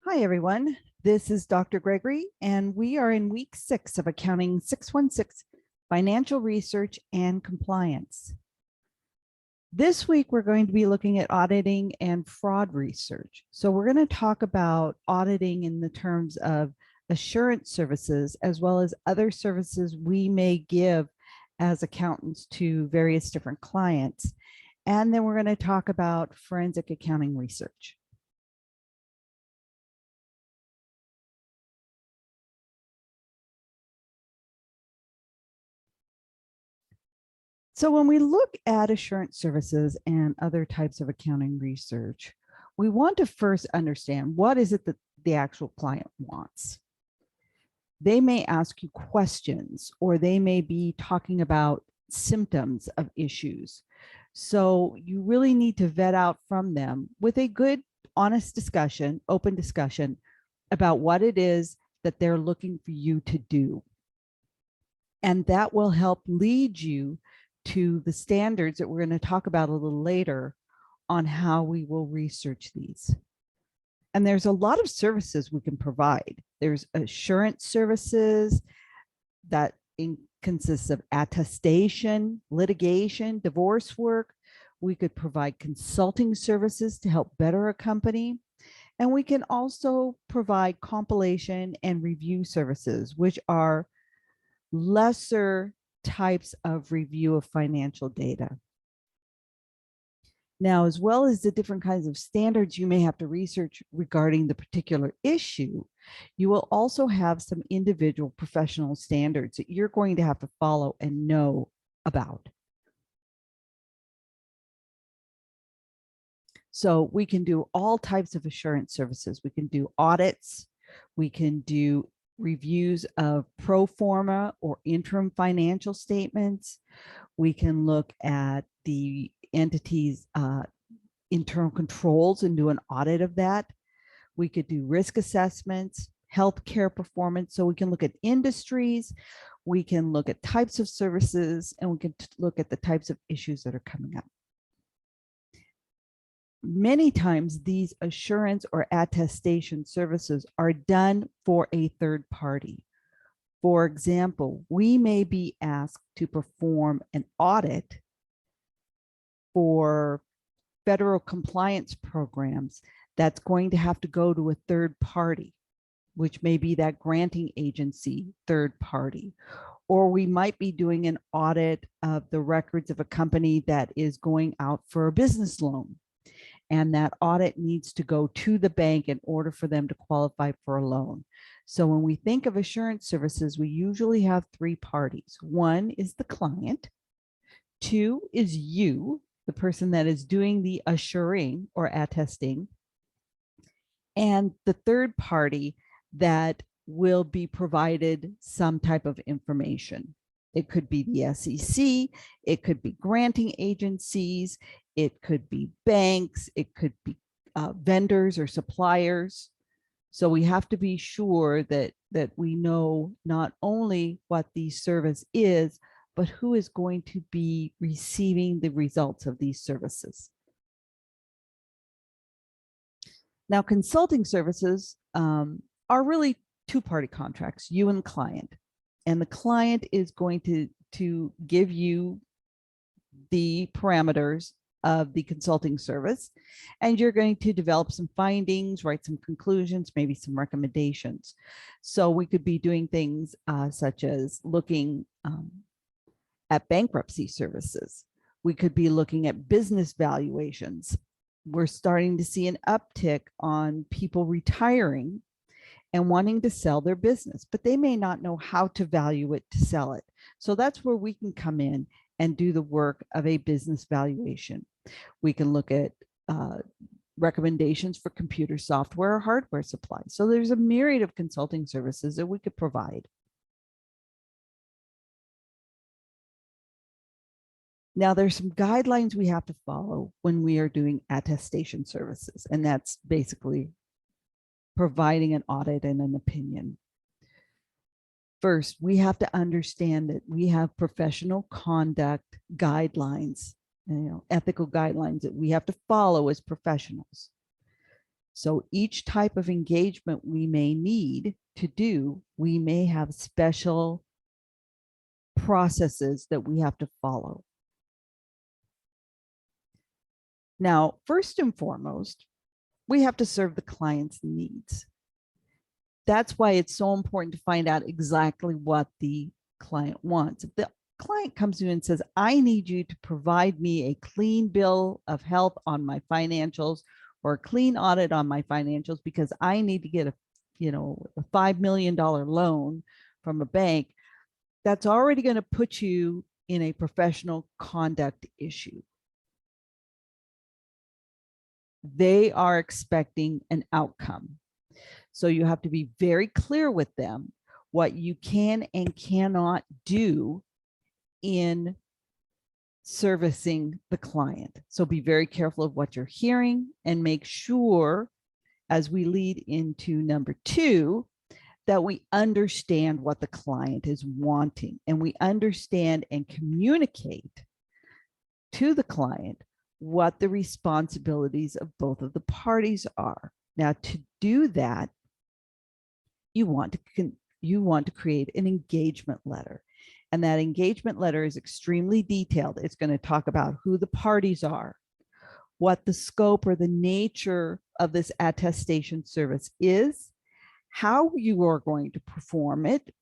Hi, everyone. This is Dr. Gregory, and we are in week 6 of Accounting 616 Financial Research and Compliance. This week, we're going to be looking at auditing and fraud research. So we're going to talk about auditing in the terms of assurance services, as well as other services we may give as accountants to various different clients. And then we're going to talk about forensic accounting research. So when we look at assurance services and other types of accounting research, we want to first understand what is it that the actual client wants. They may ask you questions, or they may be talking about symptoms of issues. So you really need to vet out from them with a good, honest discussion, open discussion about what it is that they're looking for you to do. And that will help lead you to the standards that we're going to talk about a little later on how we will research these. And there's a lot of services we can provide. There's assurance services that consists of attestation, litigation, divorce work. We could provide consulting services to help better a company. And we can also provide compilation and review services, which are lesser types of review of financial data. Now, as well as the different kinds of standards you may have to research regarding the particular issue, you will also have some individual professional standards that you're going to have to follow and know about. So we can do all types of assurance services. We can do audits. We can do reviews of pro forma or interim financial statements. We can look at the entity's internal controls and do an audit of that. We could do risk assessments, healthcare performance. So we can look at industries, we can look at types of services, and we can look at the types of issues that are coming up. Many times these assurance or attestation services are done for a third party. For example, we may be asked to perform an audit for federal compliance programs that's going to have to go to a third party, which may be that granting agency third party. Or we might be doing an audit of the records of a company that is going out for a business loan. And that audit needs to go to the bank in order for them to qualify for a loan. So when we think of assurance services, we usually have three parties. One is the client. Two is you, the person that is doing the assuring or attesting. And the third party that will be provided some type of information. It could be the SEC, it could be granting agencies, it could be banks, it could be vendors or suppliers. So we have to be sure that we know not only what the service is, but who is going to be receiving the results of these services. Now, consulting services are really two-party contracts, you and the client. And the client is going to give you the parameters of the consulting service, and you're going to develop some findings, write some conclusions, maybe some recommendations. So we could be doing things such as looking at bankruptcy services. We could be looking at business valuations. We're starting to see an uptick on people retiring and wanting to sell their business, but they may not know how to value it to sell it. So that's where we can come in and do the work of a business valuation. We can look at recommendations for computer software or hardware supplies. So there's a myriad of consulting services that we could provide. Now, there's some guidelines we have to follow when we are doing attestation services, and that's basically providing an audit and an opinion. First, we have to understand that we have professional conduct guidelines, ethical guidelines that we have to follow as professionals. So each type of engagement we may need to do, we may have special processes that we have to follow. Now, first and foremost, we have to serve the client's needs. That's why it's so important to find out exactly what the client wants. If the client comes to you and says, I need you to provide me a clean bill of health on my financials or a clean audit on my financials because I need to get a $5 million loan from a bank, that's already going to put you in a professional conduct issue. They are expecting an outcome. So you have to be very clear with them what you can and cannot do in servicing the client. So be very careful of what you're hearing and make sure, as we lead into number 2, that we understand what the client is wanting and we understand and communicate to the client what the responsibilities of both of the parties are. Now, to do that, you want to create an engagement letter. And that engagement letter is extremely detailed. It's going to talk about who the parties are, what the scope or the nature of this attestation service is, how you are going to perform it.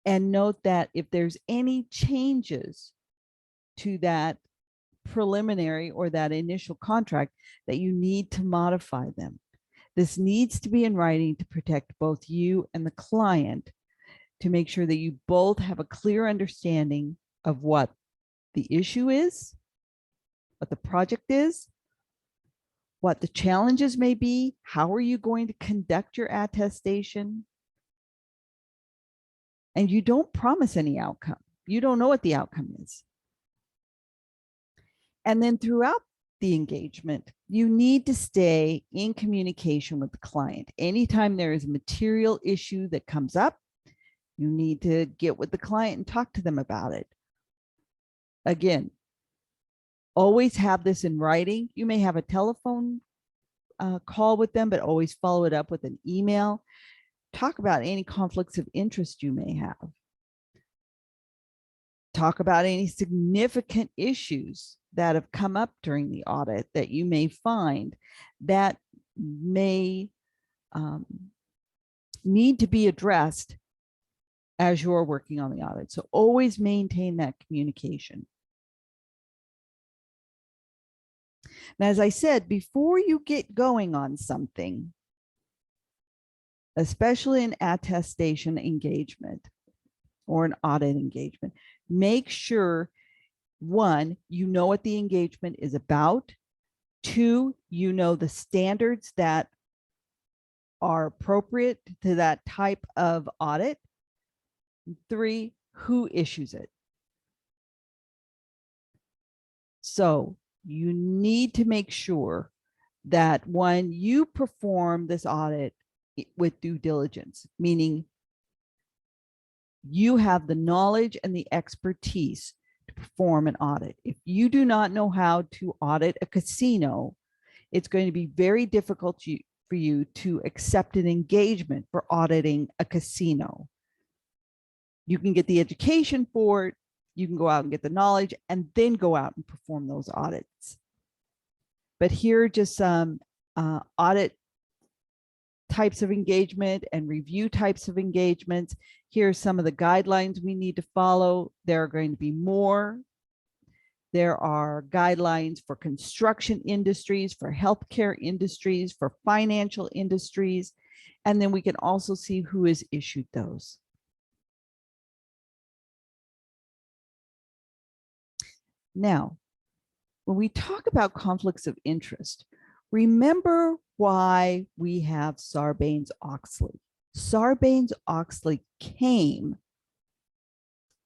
And note that if there's any changes to that preliminary or that initial contract, that you need to modify them. This needs to be in writing to protect both you and the client, to make sure that you both have a clear understanding of what the issue is, what the project is, what the challenges may be, how are you going to conduct your attestation. And you don't promise any outcome. You don't know what the outcome is. And then throughout the engagement, you need to stay in communication with the client. Anytime there is a material issue that comes up, you need to get with the client and talk to them about it. Again, always have this in writing. You may have a telephone call with them, but always follow it up with an email. Talk about any conflicts of interest you may have. Talk about any significant issues that have come up during the audit that you may find that may need to be addressed as you're working on the audit. So always maintain that communication. Now, as I said, before you get going on something, especially an attestation engagement or an audit engagement, make sure, 1, you know what the engagement is about. 2, you know the standards that are appropriate to that type of audit. 3, who issues it. So you need to make sure that when you perform this audit with due diligence, meaning you have the knowledge and the expertise to perform an audit. If you do not know how to audit a casino, it's going to be very difficult for you to accept an engagement for auditing a casino. You can get the education for it, you can go out and get the knowledge, and then go out and perform those audits. But here are just some audit types of engagement and review types of engagements. Here are some of the guidelines we need to follow. There are going to be more. There are guidelines for construction industries, for healthcare industries, for financial industries, and then we can also see who has issued those. Now, when we talk about conflicts of interest, remember why we have Sarbanes-Oxley. Sarbanes-Oxley came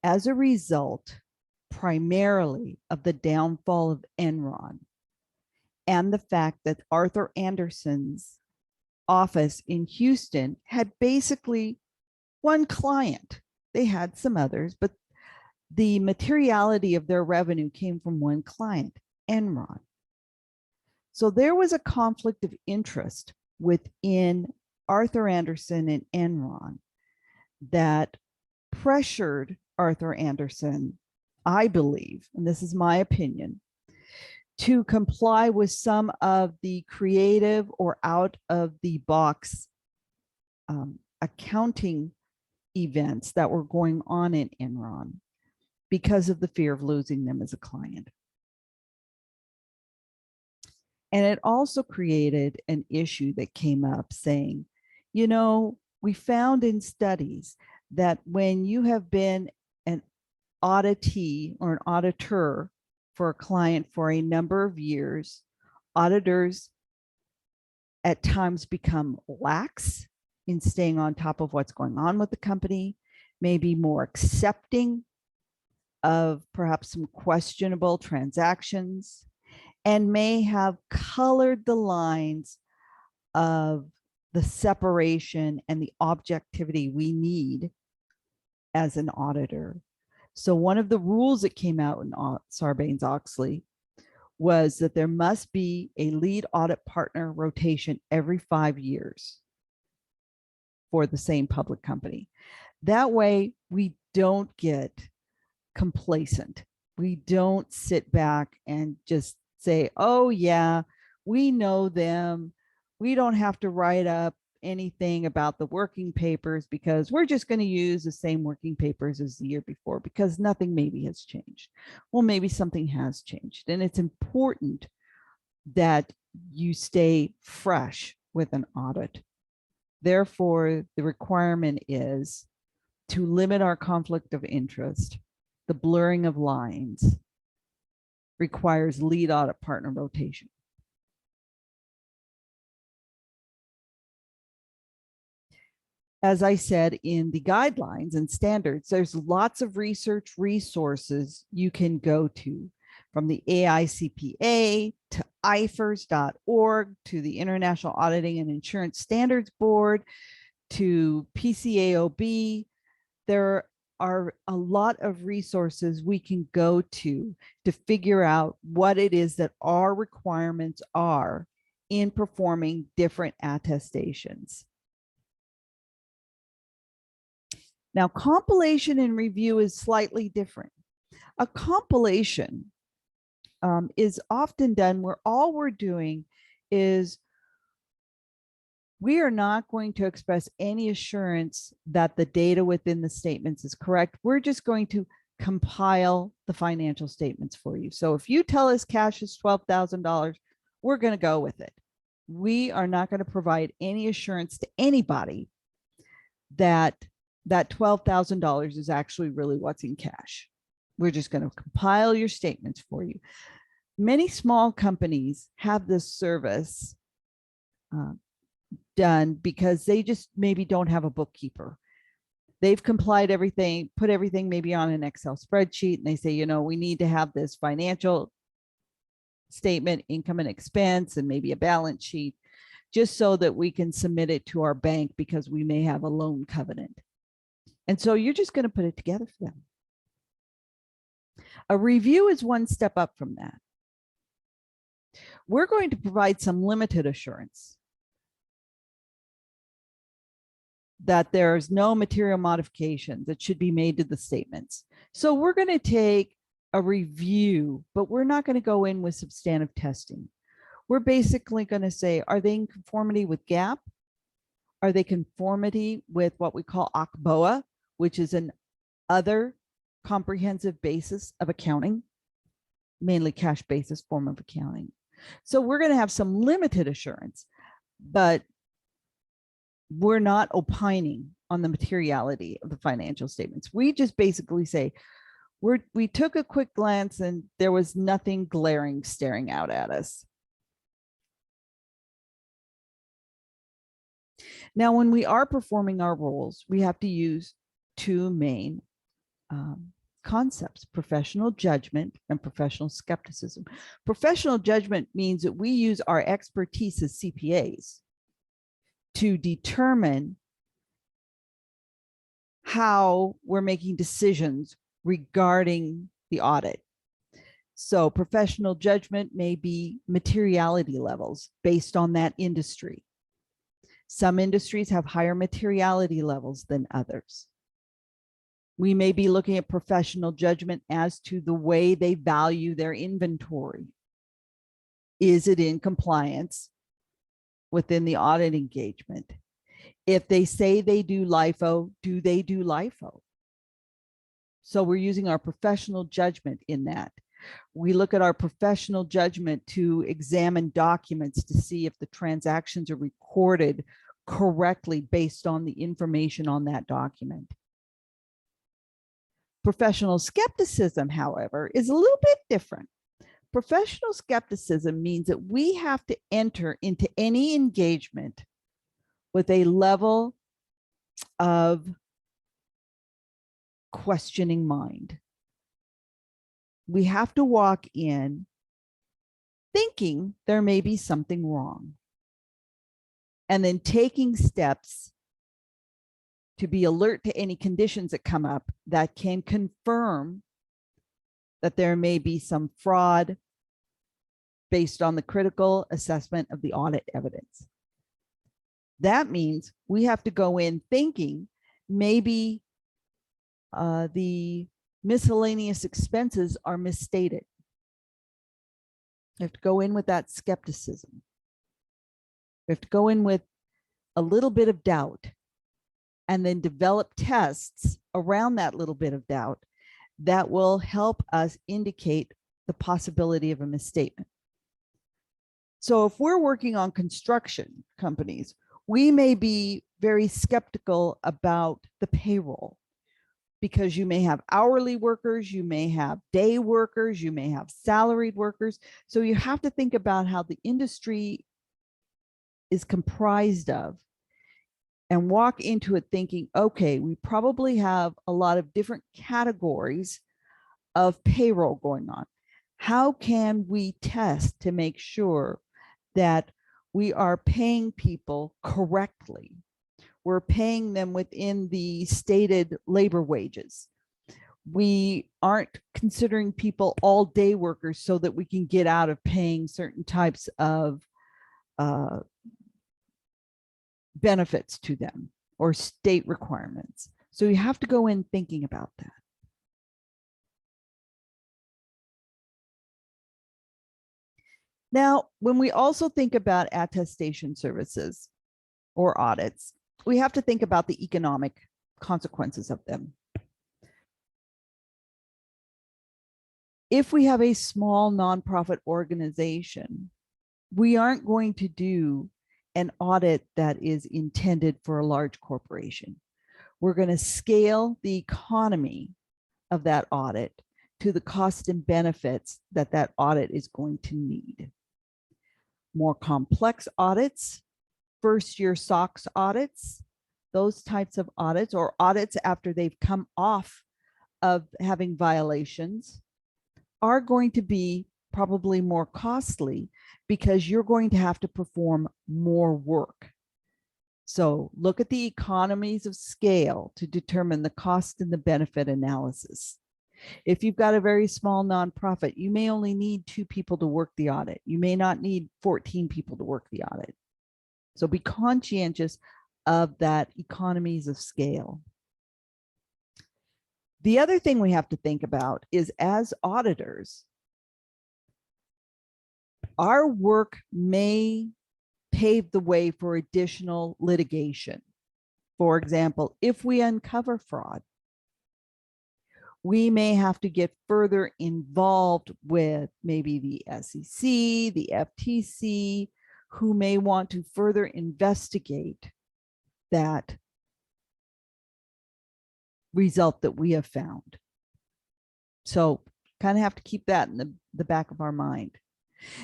as a result primarily of the downfall of Enron and the fact that Arthur Andersen's office in Houston had basically one client. They had some others, but the materiality of their revenue came from one client, Enron. So there was a conflict of interest within Arthur Andersen and Enron that pressured Arthur Andersen, I believe, and this is my opinion, to comply with some of the creative or out of the box accounting events that were going on in Enron because of the fear of losing them as a client. And it also created an issue that came up saying, you know, we found in studies that when you have been an auditee or an auditor for a client for a number of years, auditors at times become lax in staying on top of what's going on with the company, maybe more accepting of perhaps some questionable transactions, and may have colored the lines of the separation and the objectivity we need as an auditor. So one of the rules that came out in Sarbanes-Oxley was that there must be a lead audit partner rotation every 5 years for the same public company. That way, we don't get complacent. We don't sit back and just say, oh yeah, we know them. We don't have to write up anything about the working papers because we're just going to use the same working papers as the year before because nothing maybe has changed. Well, maybe something has changed, and it's important that you stay fresh with an audit. Therefore, the requirement is to limit our conflict of interest. The blurring of lines requires lead audit partner rotation. As I said, in the guidelines and standards, there's lots of research resources you can go to, from the AICPA to ifrs.org to the International Auditing and Insurance Standards Board to PCAOB. There are a lot of resources we can go to figure out what it is that our requirements are in performing different attestations. Now, compilation and review is slightly different. A compilation is often done where all we're doing is we are not going to express any assurance that the data within the statements is correct. We're just going to compile the financial statements for you. So if you tell us cash is $12,000, we're going to go with it. We are not going to provide any assurance to anybody that that $12,000 is actually really what's in cash. We're just going to compile your statements for you. Many small companies have this service done because they just maybe don't have a bookkeeper. They've complied everything, put everything maybe on an Excel spreadsheet, and they say, you know, we need to have this financial statement, income and expense, and maybe a balance sheet, just so that we can submit it to our bank because we may have a loan covenant. And so you're just going to put it together for them. A review is one step up from that. We're going to provide some limited assurance that there's no material modifications that should be made to the statements. So we're going to take a review, but we're not going to go in with substantive testing. We're basically going to say, are they in conformity with GAAP? Are they conformity with what we call ACBOA, which is an other comprehensive basis of accounting, mainly cash basis form of accounting? So we're going to have some limited assurance, but we're not opining on the materiality of the financial statements. We just basically say, we took a quick glance and there was nothing glaring staring out at us. Now, when we are performing our roles, we have to use two main concepts: professional judgment and professional skepticism. Professional judgment means that we use our expertise as CPAs to determine how we're making decisions regarding the audit. So professional judgment may be materiality levels based on that industry. Some industries have higher materiality levels than others. We may be looking at professional judgment as to the way they value their inventory. Is it in compliance within the audit engagement? If they say they do LIFO, do they do LIFO? So we're using our professional judgment in that. We look at our professional judgment to examine documents to see if the transactions are recorded correctly based on the information on that document. Professional skepticism, however, is a little bit different. Professional skepticism means that we have to enter into any engagement with a level of questioning mind. We have to walk in thinking there may be something wrong, and then taking steps to be alert to any conditions that come up that can confirm that there may be some fraud based on the critical assessment of the audit evidence. That means we have to go in thinking maybe the miscellaneous expenses are misstated. We have to go in with that skepticism. We have to go in with a little bit of doubt and then develop tests around that little bit of doubt that will help us indicate the possibility of a misstatement. So if we're working on construction companies, we may be very skeptical about the payroll, because you may have hourly workers, you may have day workers, you may have salaried workers. So you have to think about how the industry is comprised of and walk into it thinking, okay, we probably have a lot of different categories of payroll going on. How can we test to make sure that we are paying people correctly? We're paying them within the stated labor wages. We aren't considering people all day workers so that we can get out of paying certain types of benefits to them or state requirements. So you have to go in thinking about that. Now, when we also think about attestation services or audits, we have to think about the economic consequences of them. If we have a small nonprofit organization, we aren't going to do an audit that is intended for a large corporation. We're going to scale the economy of that audit to the cost and benefits that that audit is going to need. More complex audits, first-year SOX audits, those types of audits, or audits after they've come off of having violations, are going to be probably more costly because you're going to have to perform more work. So look at the economies of scale to determine the cost and the benefit analysis. If you've got a very small nonprofit, you may only need 2 people to work the audit. You may not need 14 people to work the audit. So be conscientious of that economies of scale. The other thing we have to think about is, as auditors, our work may pave the way for additional litigation. For example, if we uncover fraud, we may have to get further involved with maybe the SEC, the FTC, who may want to further investigate that result that we have found. So kind of have to keep that in the back of our mind.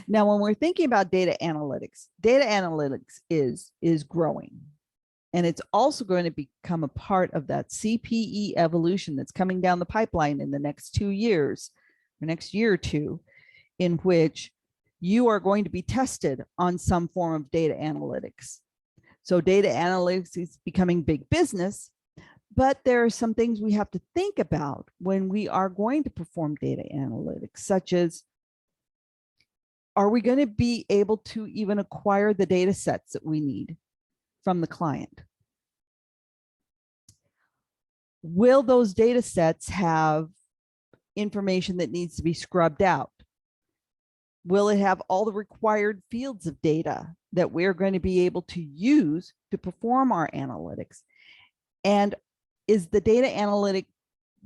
Now, when we're thinking about data analytics is growing. And it's also going to become a part of that CPE evolution that's coming down the pipeline in the next 2 years, or next year or two, in which you are going to be tested on some form of data analytics. So data analytics is becoming big business, but there are some things we have to think about when we are going to perform data analytics, such as Are we going to be able to even acquire the data sets that we need from the client? Will those data sets have information that needs to be scrubbed out? Will it have all the required fields of data that we're going to be able to use to perform our analytics? And is the data analytic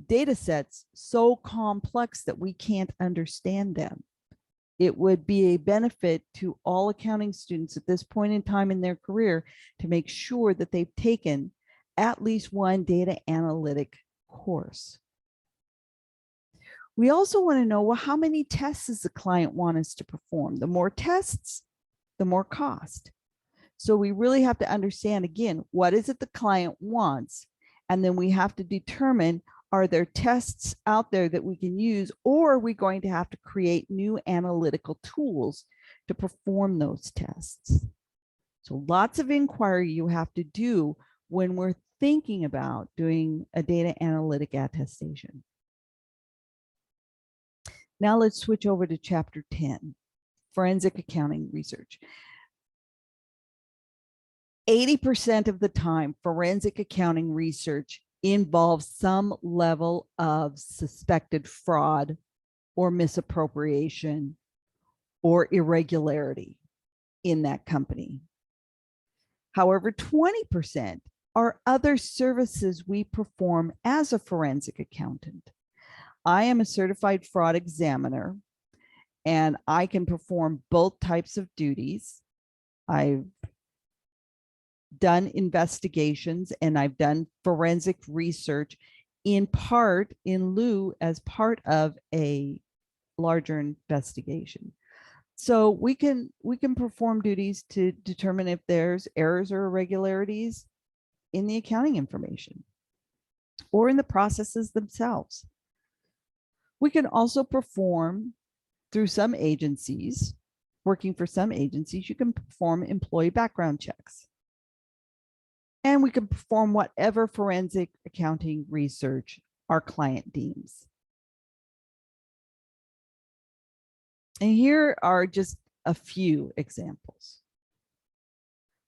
data sets so complex that we can't understand them? It would be a benefit to all accounting students at this point in time in their career to make sure that they've taken at least one data analytic course. We also want to know, well, how many tests does the client want us to perform? The more tests, the more cost. So we really have to understand, again, what is it the client wants? And then we have to determine, are there tests out there that we can use, or are we going to have to create new analytical tools to perform those tests? So lots of inquiry you have to do when we're thinking about doing a data analytic attestation. Now let's switch over to chapter 10, forensic accounting research. 80% of the time, forensic accounting research involves some level of suspected fraud or misappropriation or irregularity in that company. However, 20% are other services we perform as a forensic accountant. I am a certified fraud examiner, and I can perform both types of duties. I've done investigations and I've done forensic research in part, in lieu, as part of a larger investigation. So we can perform duties to determine if there's errors or irregularities in the accounting information or in the processes themselves. We can also perform through some agencies, working for some agencies, you can perform employee background checks. And we can perform whatever forensic accounting research our client deems. And here are just a few examples.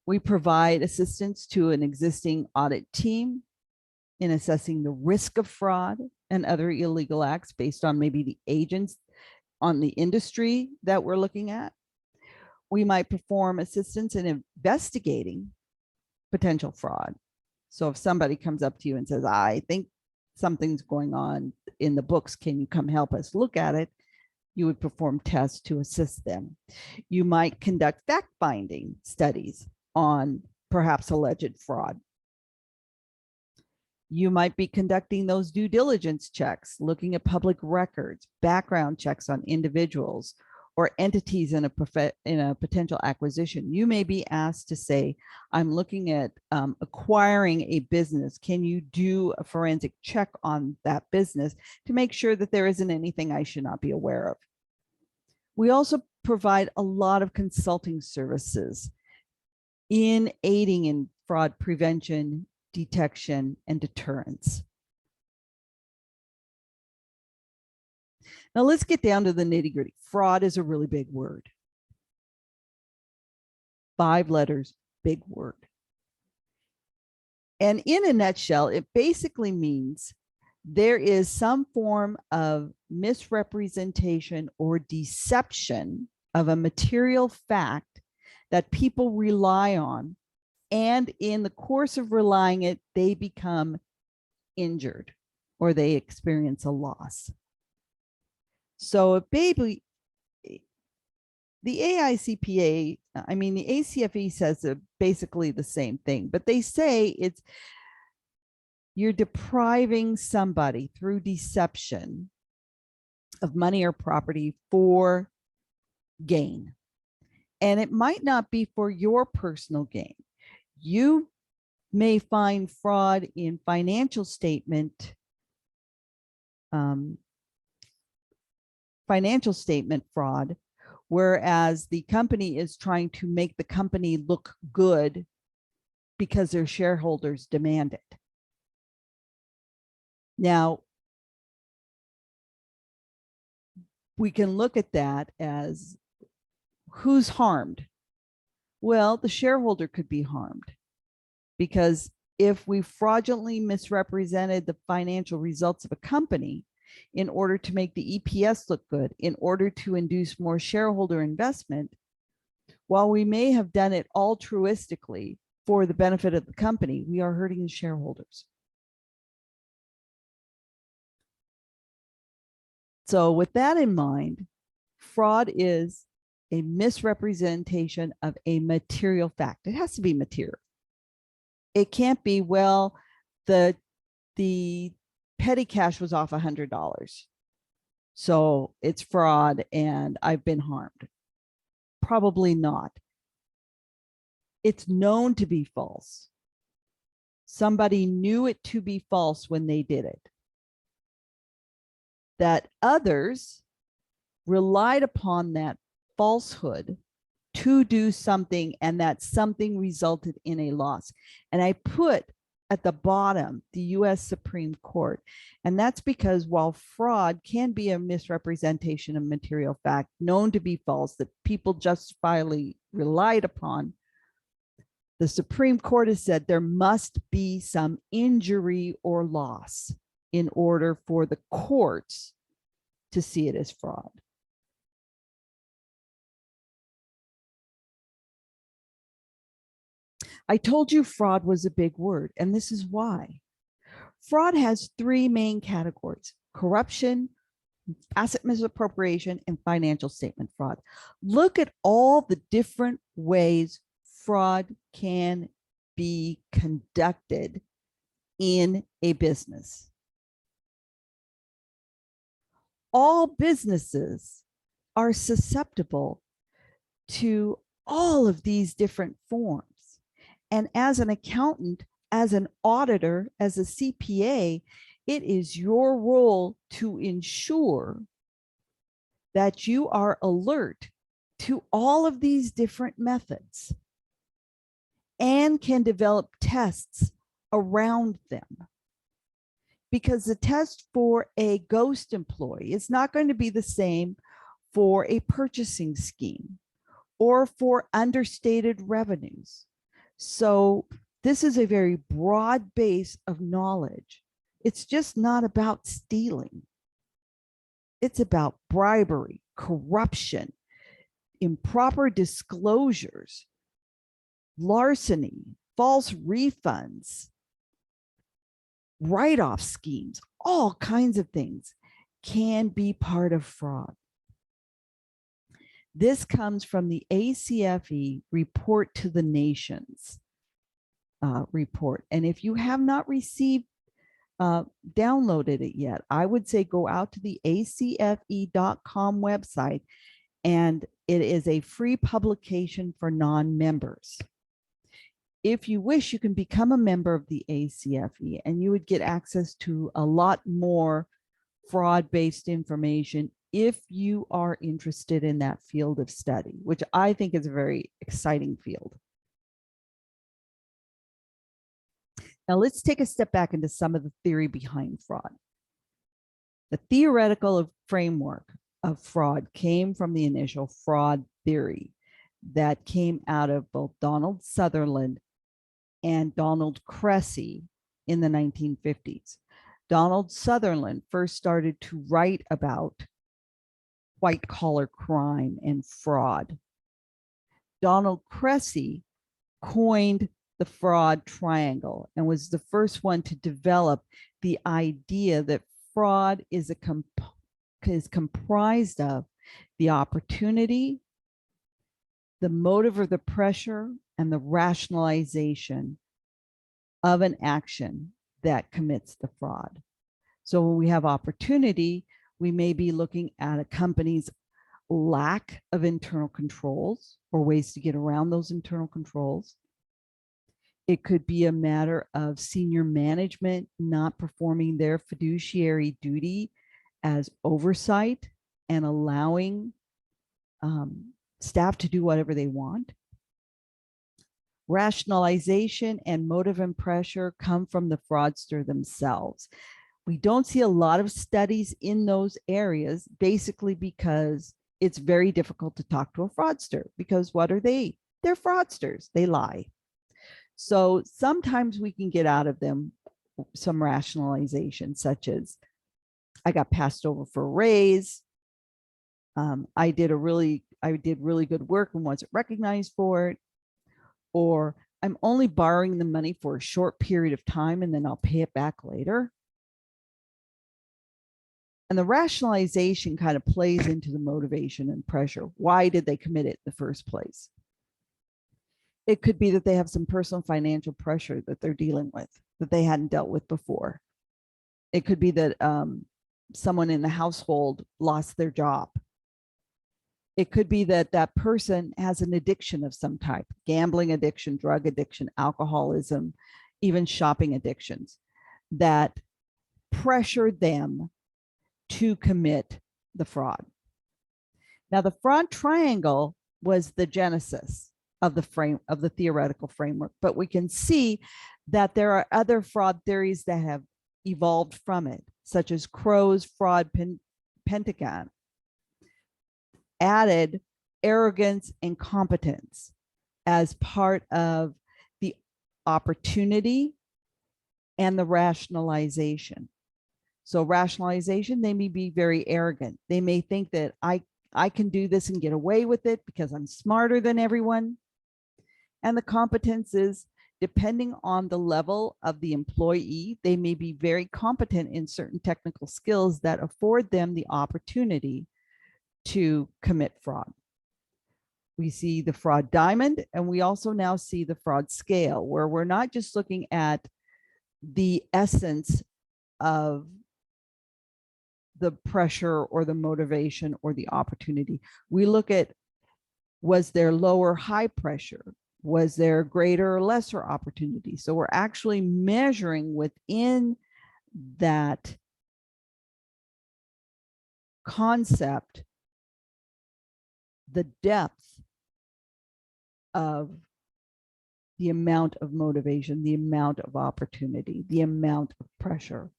We provide assistance to an existing audit team in assessing the risk of fraud and other illegal acts based on maybe the agents on the industry that we're looking at. We might perform assistance in investigating potential fraud. So if somebody comes up to you and says, I think something's going on in the books, can you come help us look at it? You would perform tests to assist them. You might conduct fact-finding studies on perhaps alleged fraud. You might be conducting those due diligence checks, looking at public records, background checks on individuals or entities in a potential acquisition. You may be asked to say, I'm looking at acquiring a business. Can you do a forensic check on that business to make sure that there isn't anything I should not be aware of? We also provide a lot of consulting services in aiding in fraud prevention, detection, and deterrence. Now let's get down to the nitty-gritty. Fraud is a really big word. 5 letters, big word. And in a nutshell, it basically means there is some form of misrepresentation or deception of a material fact that people rely on, and in the course of relying it, they become injured or they experience a loss. So baby, the AICPA, I mean, the ACFE says basically the same thing, but they say it's you're depriving somebody through deception of money or property for gain. And it might not be for your personal gain. You may find fraud in financial statement fraud, whereas the company is trying to make the company look good because their shareholders demand it. Now, we can look at that as Who's harmed? Well, the shareholder could be harmed because if we fraudulently misrepresented the financial results of a company in order to make the EPS look good, in order to induce more shareholder investment, while we may have done it altruistically for the benefit of the company, we are hurting the shareholders. So with that in mind, fraud is a misrepresentation of a material fact. It has to be material. It can't be, well, the petty cash was off $100. So it's fraud and I've been harmed. Probably not. It's known to be false. Somebody knew it to be false when they did it. That others relied upon that falsehood to do something, and that something resulted in a loss. And I put at the bottom the US Supreme Court. And that's because while fraud can be a misrepresentation of material fact known to be false that people justifiably relied upon, the Supreme Court has said there must be some injury or loss in order for the courts to see it as fraud. I told you fraud was a big word, and this is why. Fraud has three main categories: corruption, asset misappropriation, and financial statement fraud. Look at all the different ways fraud can be conducted in a business. All businesses are susceptible to all of these different forms. And as an accountant, as an auditor, as a CPA, it is your role to ensure that you are alert to all of these different methods and can develop tests around them. Because the test for a ghost employee is not going to be the same for a purchasing scheme or for understated revenues. So this is a very broad base of knowledge. It's just not about stealing. It's about bribery, corruption, improper disclosures, larceny, false refunds, write-off schemes, all kinds of things can be part of fraud. This comes from the ACFE Report to the Nations report. And if you have not received, downloaded it yet, I would say go out to the acfe.com website, and it is a free publication for non-members. If you wish, you can become a member of the ACFE, and you would get access to a lot more fraud-based information if you are interested in that field of study, which I think is a very exciting field. Now let's take a step back into some of the theory behind fraud. The theoretical framework of fraud came from the initial fraud theory that came out of both Donald Sutherland and Donald Cressy in the 1950s. Donald Sutherland first started to write about white-collar crime and fraud. Donald Cressy coined the fraud triangle and was the first one to develop the idea that fraud is comprised of the opportunity, the motive or the pressure, and the rationalization of an action that commits the fraud. So when we have opportunity, we may be looking at a company's lack of internal controls or ways to get around those internal controls. It could be a matter of senior management not performing their fiduciary duty as oversight and allowing staff to do whatever they want. Rationalization and motive and pressure come from the fraudster themselves. We don't see a lot of studies in those areas, basically because it's very difficult to talk to a fraudster because what are they? They're fraudsters. They lie. So sometimes we can get out of them some rationalization, such as I got passed over for a raise. I did really good work and wasn't recognized for it. Or I'm only borrowing the money for a short period of time and then I'll pay it back later. And the rationalization kind of plays into the motivation and pressure. Why did they commit it in the first place? It could be that they have some personal financial pressure that they're dealing with that they hadn't dealt with before. It could be that someone in the household lost their job. It could be that that person has an addiction of some type, gambling addiction, drug addiction, alcoholism, even shopping addictions that pressure them to commit the fraud. Now, the fraud triangle was the genesis of the theoretical framework, but we can see that there are other fraud theories that have evolved from it, such as Crow's fraud pentagon, added arrogance and competence as part of the opportunity and the rationalization. So rationalization, they may be very arrogant. They may think that I can do this and get away with it because I'm smarter than everyone. And the competence is, depending on the level of the employee, they may be very competent in certain technical skills that afford them the opportunity to commit fraud. We see the fraud diamond, and we also now see the fraud scale, where we're not just looking at the essence of the pressure or the motivation or the opportunity. We look at, was there low or high pressure? Was there greater or lesser opportunity? So we're actually measuring within that concept the depth of the amount of motivation, the amount of opportunity, the amount of pressure.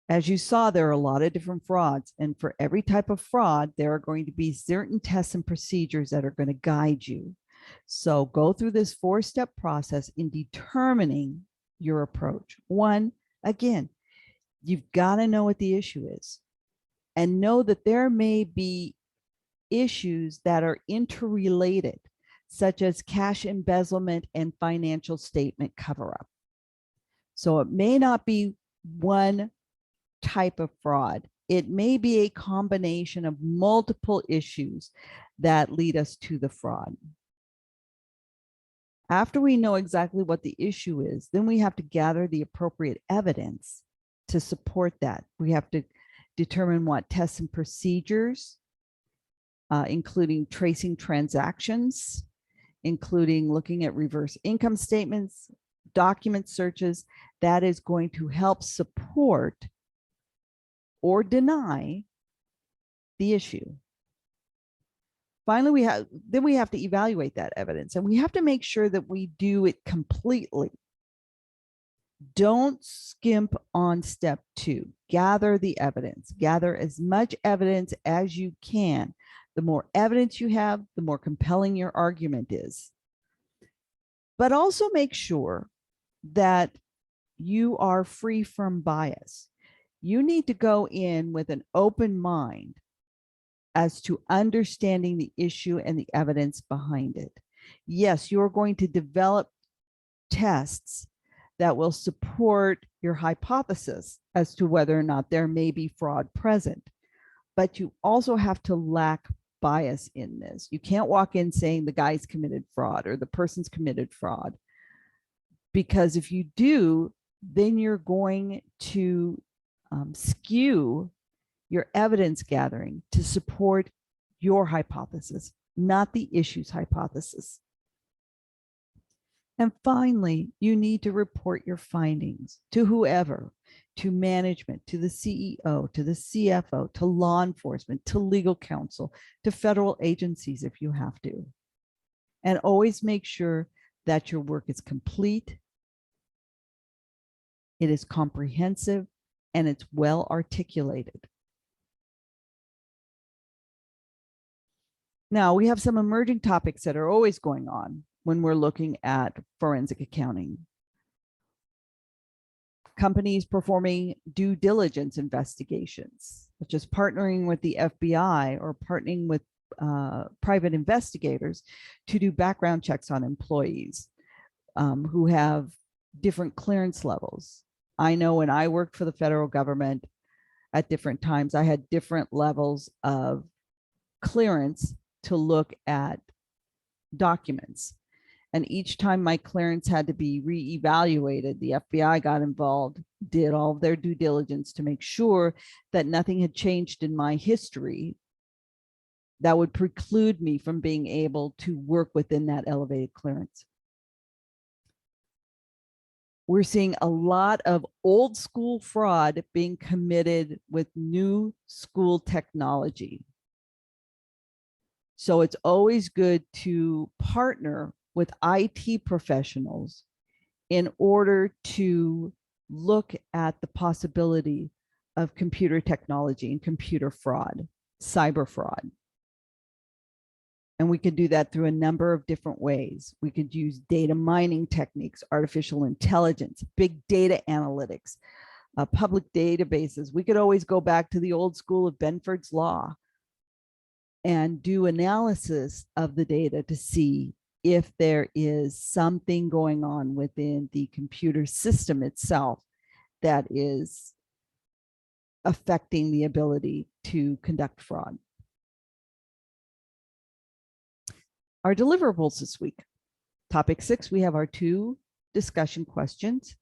As you saw, there are a lot of different frauds, and for every type of fraud, there are going to be certain tests and procedures that are going to guide you. So go through this 4-step process in determining your approach. One, again, you've got to know what the issue is and know that there may be issues that are interrelated, such as cash embezzlement and financial statement cover-up. So it may not be one type of fraud. It may be a combination of multiple issues that lead us to the fraud. After we know exactly what the issue is, then we have to gather the appropriate evidence to support that. We have to determine what tests and procedures, including tracing transactions, including looking at reverse income statements, document searches, that is going to help support or deny the issue. Finally, we have to evaluate that evidence, and we have to make sure that we do it completely. Don't skimp on step 2. Gather the evidence. Gather as much evidence as you can. The more evidence you have, the more compelling your argument is. But also make sure that you are free from bias. You need to go in with an open mind as to understanding the issue and the evidence behind it. Yes, you're going to develop tests that will support your hypothesis as to whether or not there may be fraud present, but you also have to lack bias in this. You can't walk in saying the guy's committed fraud or the person's committed fraud, because if you do, then you're going to skew your evidence gathering to support your hypothesis, not the issue's hypothesis. And finally, you need to report your findings to whoever, to management, to the CEO, to the CFO, to law enforcement, to legal counsel, to federal agencies if you have to. And always make sure that your work is complete it is comprehensive, and it's well articulated. Now, we have some emerging topics that are always going on when we're looking at forensic accounting. Companies performing due diligence investigations, such as partnering with the FBI or partnering with private investigators to do background checks on employees who have different clearance levels. I know when I worked for the federal government at different times, I had different levels of clearance to look at documents. And each time my clearance had to be reevaluated, the FBI got involved, did all of their due diligence to make sure that nothing had changed in my history that would preclude me from being able to work within that elevated clearance. We're seeing a lot of old school fraud being committed with new school technology. So it's always good to partner with IT professionals in order to look at the possibility of computer technology and computer fraud, cyber fraud. And we could do that through a number of different ways. We could use data mining techniques, artificial intelligence, big data analytics, public databases. We could always go back to the old school of Benford's Law and do analysis of the data to see if there is something going on within the computer system itself that is affecting the ability to conduct fraud. Our deliverables this week. Topic 6, we have our 2 discussion questions.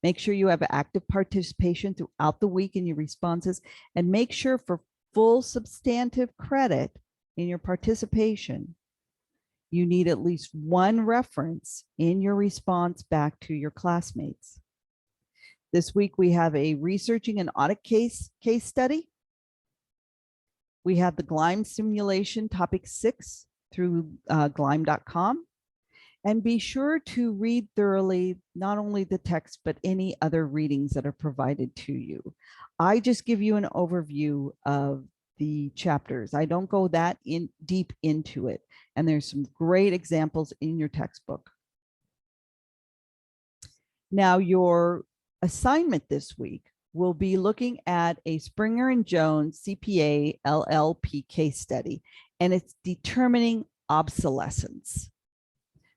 Make sure you have active participation throughout the week in your responses, and make sure for full substantive credit in your participation, you need at least 1 reference in your response back to your classmates. This week, we have a researching an audit case study. We have the GLIME simulation, topic 6, through glime.com. And be sure to read thoroughly, not only the text, but any other readings that are provided to you. I just give you an overview of the chapters. I don't go that deep into it. And there's some great examples in your textbook. Now, your assignment this week will be looking at a Springer and Jones CPA LLP case study, and it's determining obsolescence.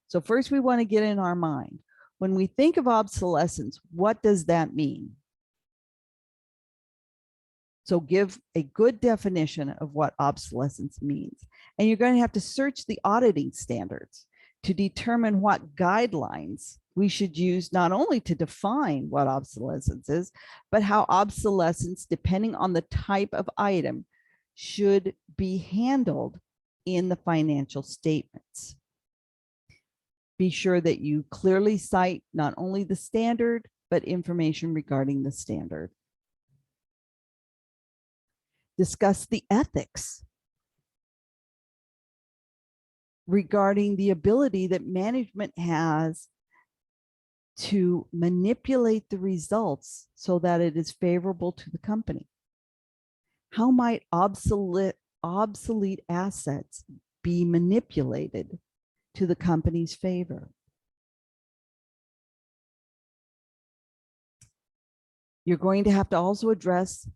So first, we want to get in our mind, when we think of obsolescence, what does that mean? So give a good definition of what obsolescence means. And you're going to have to search the auditing standards to determine what guidelines we should use, not only to define what obsolescence is, but how obsolescence, depending on the type of item, should be handled in the financial statements. Be sure that you clearly cite not only the standard, but information regarding the standard. Discuss the ethics regarding the ability that management has to manipulate the results so that it is favorable to the company. How might obsolete assets be manipulated to the company's favor? You're going to have to also address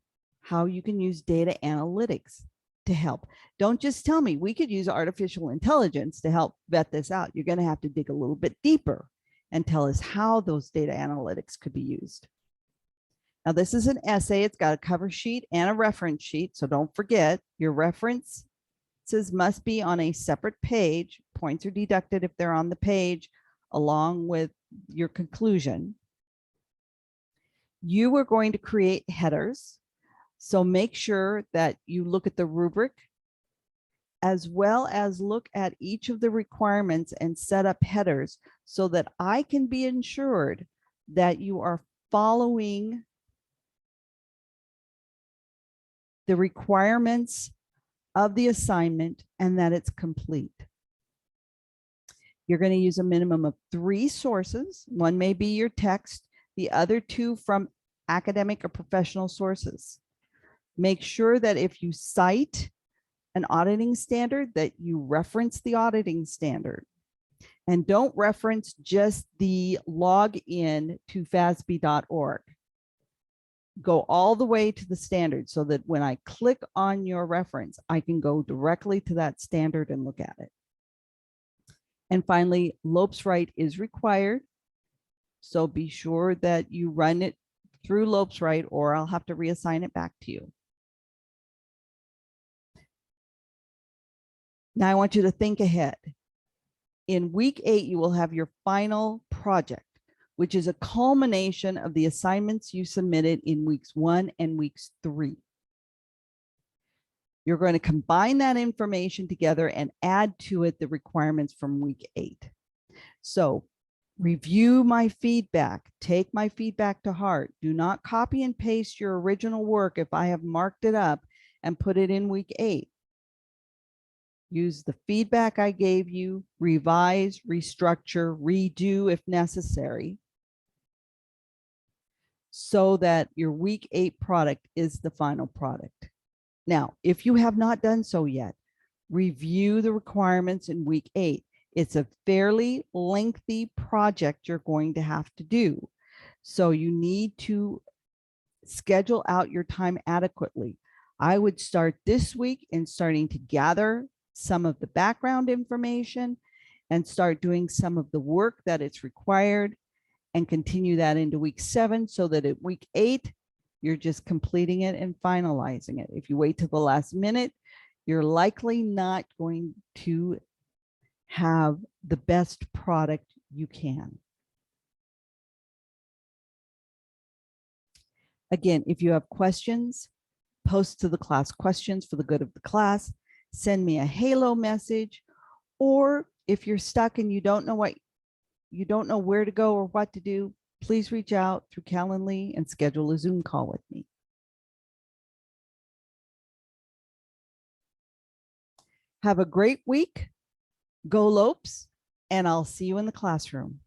how you can use data analytics to help. Don't just tell me we could use artificial intelligence to help vet this out. You're going to have to dig a little bit deeper and tell us how those data analytics could be used. Now, this is an essay. It's got a cover sheet and a reference sheet. So don't forget, your references must be on a separate page. Points are deducted if they're on the page, along with your conclusion. You are going to create headers. So make sure that you look at the rubric, as well as look at each of the requirements and set up headers so that I can be ensured that you are following the requirements of the assignment and that it's complete. You're going to use a minimum of 3 sources. One may be your text. the other 2 from academic or professional sources. Make sure that if you cite an auditing standard, that you reference the auditing standard. And don't reference just the login to FASB.org. Go all the way to the standard so that when I click on your reference, I can go directly to that standard and look at it. And finally, Lopes Write is required. So be sure that you run it through Lopes Write, or I'll have to reassign it back to you. Now I want you to think ahead. In week 8, you will have your final project, which is a culmination of the assignments you submitted in weeks 1 and weeks 3. You're going to combine that information together and add to it the requirements from week 8. So review my feedback, take my feedback to heart. Do not copy and paste your original work if I have marked it up and put it in week 8. Use the feedback I gave you, revise, restructure, redo if necessary, so that your week 8 product is the final product. Now, if you have not done so yet, review the requirements in week 8. It's a fairly lengthy project you're going to have to do. So you need to schedule out your time adequately. I would start this week in starting to gather some of the background information and start doing some of the work that it's required, and continue that into week 7 so that at week 8, you're just completing it and finalizing it. If you wait till the last minute, you're likely not going to have the best product you can. Again, if you have questions, post to the class questions for the good of the class. Send me a Halo message, or if you're stuck and you don't know where to go or what to do, please reach out through Calendly and schedule a Zoom call with me. Have a great week. Go Lopes, and I'll see you in the classroom.